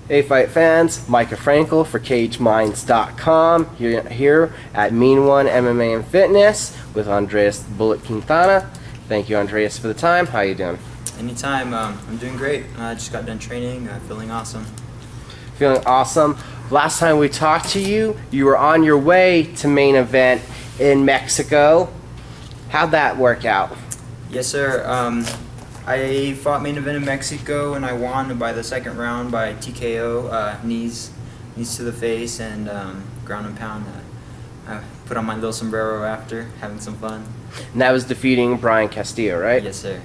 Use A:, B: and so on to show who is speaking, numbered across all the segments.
A: Hey Fight fans, Micah Frankel for CageMinds.com here at Mean One MMA and Fitness with Andres Bullet Quintana. Thank you, Andres, for the time. How you doing?
B: Anytime. I'm doing great. I just got done training. Feeling awesome.
A: Feeling awesome. Last time we talked to you, you were on your way to main event in Mexico. How'd that work out?
B: Yes, sir. I fought main event in Mexico and I won by the second round by TKO, knees to the face and ground and pound. I put on my little sombrero after, having some fun.
A: And that was defeating Brian Castillo, right?
B: Yes, sir.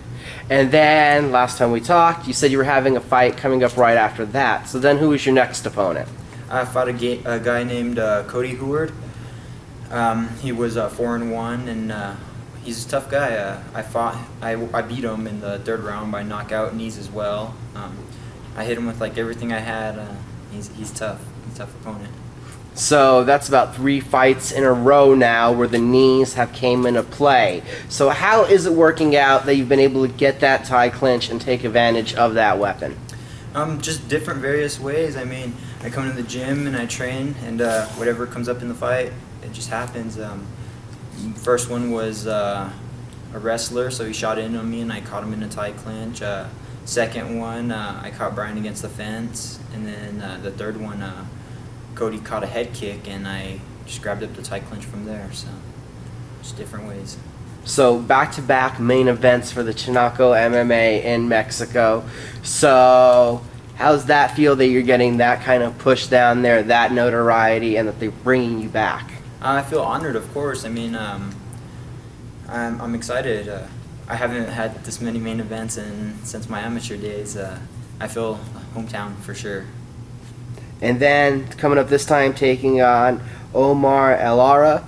A: And then last time we talked, you said you were having a fight coming up right after that. So then who was your next opponent?
B: I fought a guy named Cody Heward. He was 4-1 and he's a tough guy. I beat him in the third round by knockout, knees as well. I hit him with like everything I had. He's tough. He's a tough opponent.
A: So that's about 3 fights in a row now where the knees have came into play. So how is it working out that you've been able to get that Thai clinch and take advantage of that weapon?
B: Just different various ways. I mean, I come to the gym and I train, and whatever comes up in the fight, it just happens. First one was a wrestler, so he shot in on me and I caught him in a Thai clinch. Second one, I caught Brian against the fence, and then the third one, Cody caught a head kick and I just grabbed up the Thai clinch from there. So just different ways.
A: So back-to-back main events for the Chinaco MMA in Mexico. So how's that feel that you're getting that kind of push down there, that notoriety, and that they're bringing you back?
B: I feel honored, of course. I mean, I'm excited. I haven't had this many main events since my amateur days. I feel hometown for sure.
A: And then coming up this time, taking on Omar Avelar.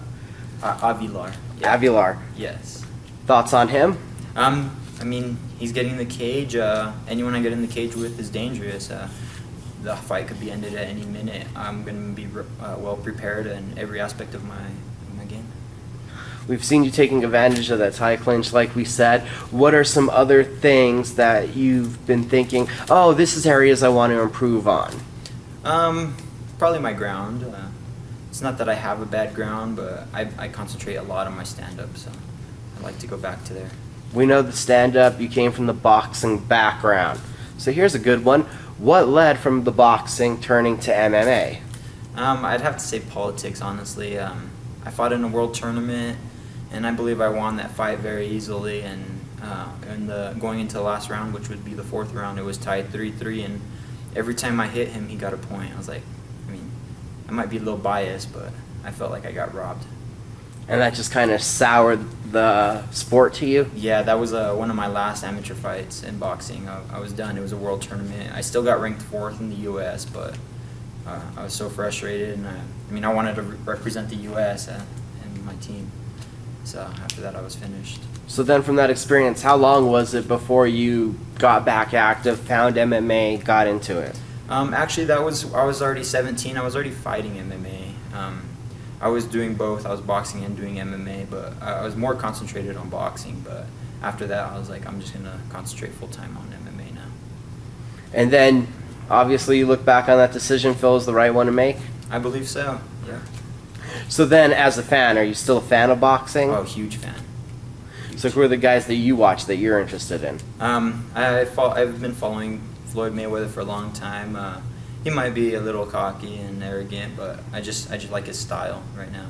B: Avelar. Yeah.
A: Avelar.
B: Yes.
A: Thoughts on him?
B: I mean, he's getting in the cage. Anyone I get in the cage with is dangerous. The fight could be ended at any minute. I'm going to be well prepared in every aspect of my game.
A: We've seen you taking advantage of that Thai clinch, like we said. What are some other things that you've been thinking, oh, this is areas I want to improve on?
B: Probably my ground. It's not that I have a bad ground, but I concentrate a lot on my stand-up, so I'd like to go back to there.
A: We know the stand-up, you came from the boxing background. So here's a good one. What led from the boxing turning to MMA?
B: I'd have to say politics, honestly. I fought in a world tournament, and I believe I won that fight very easily. And going into the last round, which would be the 4th round, it was tied 3-3, and every time I hit him, he got a point. I was like, I mean, I might be a little biased, but I felt like I got robbed.
A: And that just kind of soured the sport to you?
B: Yeah, that was one of my last amateur fights in boxing. I was done. It was a world tournament. I still got ranked 4th in the U.S., but I was so frustrated, and I wanted to represent the U.S. And my team. So after that, I was finished.
A: So then from that experience, how long was it before you got back active, found MMA, got into it?
B: Actually, I was already 17. I was already fighting MMA. I was doing both. I was boxing and doing MMA, but I was more concentrated on boxing. But after that, I was like, I'm just going to concentrate full-time on MMA now.
A: And then, obviously, you look back on that decision, Phil is the right one to make?
B: I believe so, yeah.
A: So then, as a fan, are you still a fan of boxing?
B: Oh, huge fan.
A: So who are the guys that you watch that you're interested in?
B: I've been following Floyd Mayweather for a long time. He might be a little cocky and arrogant, but I just like his style right now.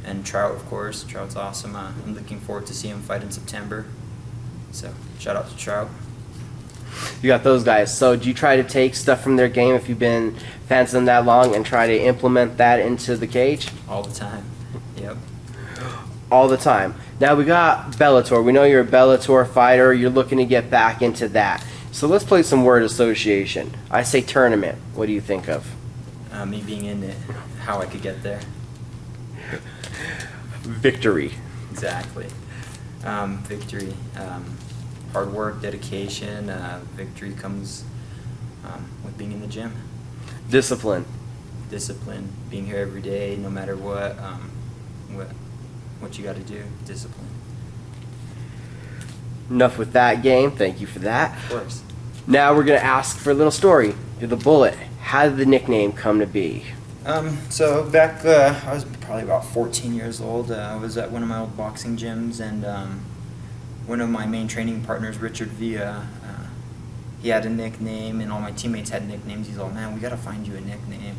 B: And Trout, of course. Trout's awesome. I'm looking forward to see him fight in September. So shout out to Trout.
A: You got those guys. So do you try to take stuff from their game if you've been fans of them that long and try to implement that into the cage?
B: All the time. Yep.
A: All the time. Now we got Bellator. We know you're a Bellator fighter. You're looking to get back into that. So let's play some word association. I say tournament. What do you think of?
B: Me being in it, how I could get there.
A: Victory.
B: Exactly. Victory. Hard work, dedication. Victory comes with being in the gym.
A: Discipline.
B: Discipline. Being here every day, no matter what you got to do. Discipline.
A: Enough with that game. Thank you for that.
B: Of course.
A: Now we're going to ask for a little story. You're the Bullet. how did the nickname come to be?
B: So back, I was probably about 14 years old. I was at one of my old boxing gyms, and one of my main training partners, Richard Thia, he had a nickname, and all my teammates had nicknames. He's all, man, we gotta find you a nickname.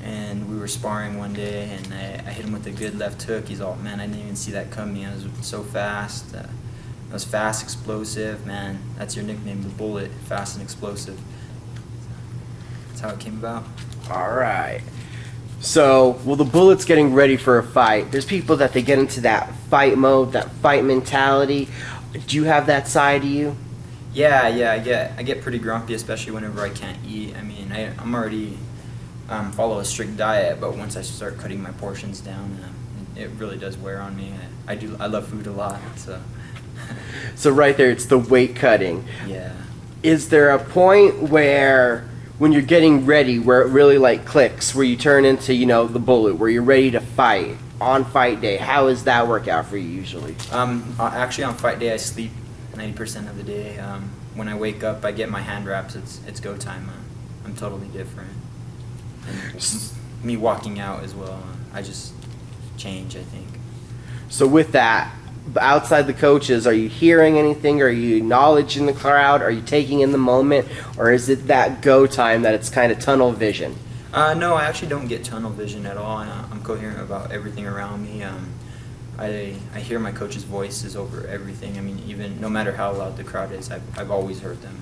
B: And we were sparring one day, and I hit him with a good left hook. He's all, man, I didn't even see that coming. I was so fast. I was fast, explosive. Man, that's your nickname, the Bullet, fast and explosive. That's how it came about.
A: All right. So, well, the Bullet's getting ready for a fight. There's people that they get into that fight mode, that fight mentality. Do you have that side of you?
B: Yeah, I get pretty grumpy, especially whenever I can't eat. I mean, I'm already follow a strict diet, but once I start cutting my portions down, it really does wear on me. I love food a lot, so.
A: So right there, it's the weight cutting.
B: Yeah.
A: Is there a point where, when you're getting ready, where it really like clicks, where you turn into, you know, the Bullet, where you're ready to fight on fight day? How does that work out for you usually?
B: Actually, on fight day, I sleep 90% of the day. When I wake up, I get my hand wraps. It's go time. I'm totally different. And me walking out as well. I just change, I think.
A: So with that, outside the coaches, are you hearing anything? Are you acknowledging the crowd? Are you taking in the moment? Or is it that go time that it's kind of tunnel vision?
B: No, I actually don't get tunnel vision at all. I'm coherent about everything around me. I hear my coach's voices over everything. I mean, even no matter how loud the crowd is, I've always heard them.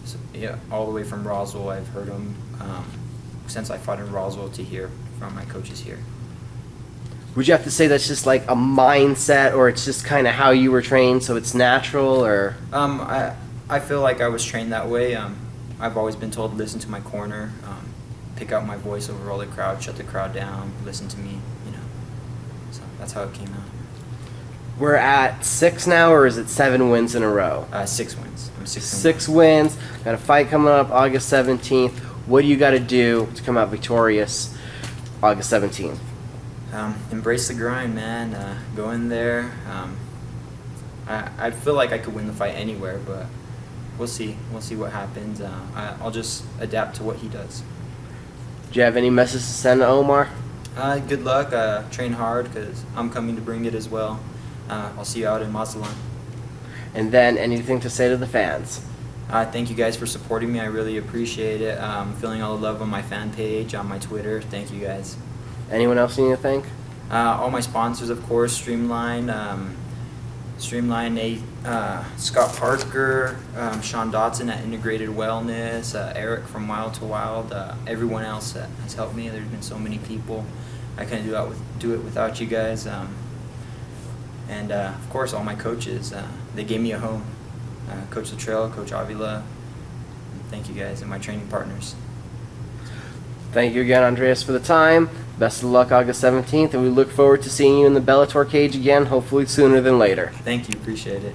B: So, yeah, all the way from Roswell, I've heard them since I fought in Roswell to hear from my coaches here.
A: Would you have to say that's just like a mindset, or it's just kind of how you were trained, so it's natural, or?
B: I feel like I was trained that way. I've always been told to listen to my corner, pick out my voice over all the crowd, shut the crowd down, listen to me, you know. So that's how it came out.
A: We're at 6 now, or is it 7 wins in a row?
B: 6 wins. I'm 6 and
A: 6 wins. Got a fight coming up August 17th. What do you got to do to come out victorious August 17th?
B: Embrace the grind, man. Go in there. I feel like I could win the fight anywhere, but we'll see. We'll see what happens. I'll just adapt to what he does.
A: Do you have any message to send to Omar?
B: Good luck. Train hard, because I'm coming to bring it as well. I'll see you out in Mazatlan.
A: And then anything to say to the fans?
B: Thank you guys for supporting me. I really appreciate it. Feeling all the love on my fan page, on my Twitter. Thank you guys.
A: Anyone else you need to thank?
B: All my sponsors, of course, Streamline, Scott Parker, Sean Dotson at Integrated Wellness, Eric from Wild to Wild, everyone else that has helped me. There's been so many people. I couldn't do it without you guys. And of course, all my coaches. They gave me a home. Coach Latrell, Coach Avila. Thank you guys, and my training partners.
A: Thank you again, Andreas, for the time. Best of luck August 17th, and we look forward to seeing you in the Bellator cage again, hopefully sooner than later.
B: Thank you, appreciate it.